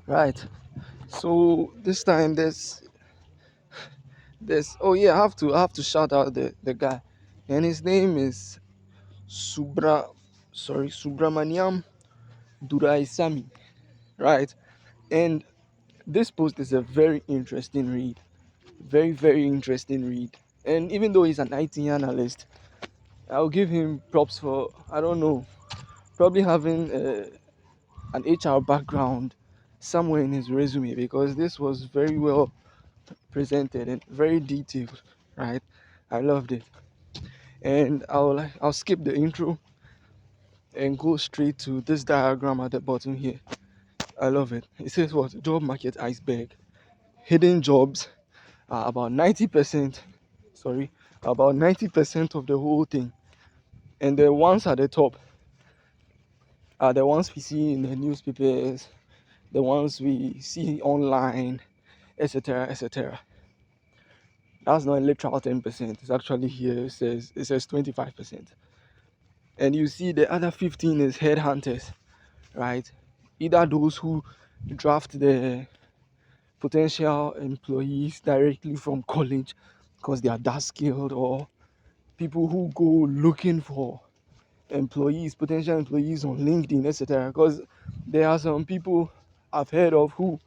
Right. So this time there's oh yeah, I have to shout out the guy. And his name is Subramaniam Duraisamy. Right. And this post is a very interesting read. Very, very interesting read. And even though he's an IT analyst, I'll give him props for, I don't know, probably having an HR background somewhere in his resume, because this was very well presented and very detailed, right? I loved it. And I'll skip the intro and go straight to this diagram at the bottom here. I love it. It says what? Job market iceberg. Hidden jobs are about 90%, sorry, about 90% of the whole thing. And the ones at the top are the ones we see in the newspapers, the ones we see online, etc. etc. That's not a literal 10%. It's actually here. It says 25%. And you see the other 15 is headhunters, right? Either those who draft the potential employees directly from college because they are that skilled, or people who go looking for potential employees on LinkedIn, etc. Because there are some people I've heard of who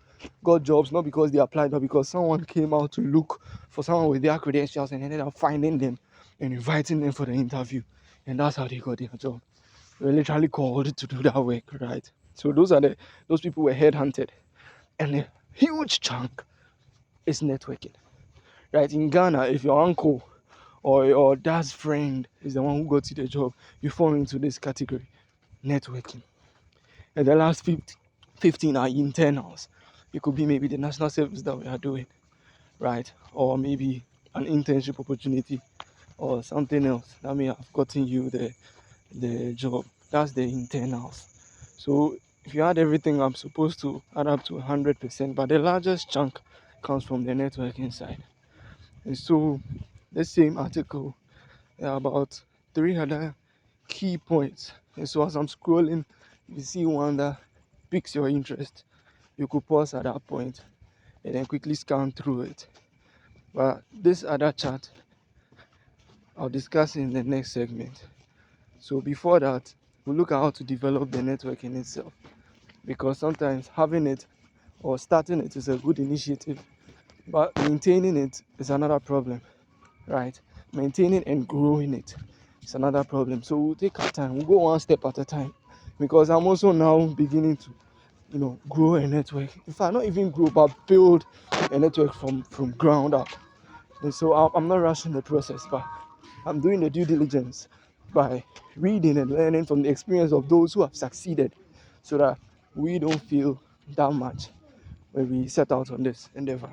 got jobs not because they applied, but because someone came out to look for someone with their credentials and ended up finding them and inviting them for the interview. And that's how they got their job. They were literally called to do that work, right? So those people were headhunted. And a huge chunk is networking. Right? In Ghana, if your uncle or your dad's friend is the one who got you the job, you fall into this category, networking. And the last 15 are internals. It could be maybe the national service that we are doing, right? Or maybe an internship opportunity or something else that may have gotten you the job. That's the internals. So if you add everything, I'm supposed to add up to 100%, but the largest chunk comes from the networking side. And so the same article, about three other key points. And so as I'm scrolling, if you see one that piques your interest, you could pause at that point and then quickly scan through it. But this other chart I'll discuss in the next segment. So before that, we'll look at how to develop the network in itself, because sometimes having it or starting it is a good initiative, but maintaining it is another problem, right? Maintaining and growing it is another problem. So we'll take our time. We'll go one step at a time, because I'm also now beginning to, grow a network. In fact, not even grow, but build a network from ground up. And so I'm not rushing the process, but I'm doing the due diligence by reading and learning from the experience of those who have succeeded, so that we don't feel that much when we set out on this endeavor.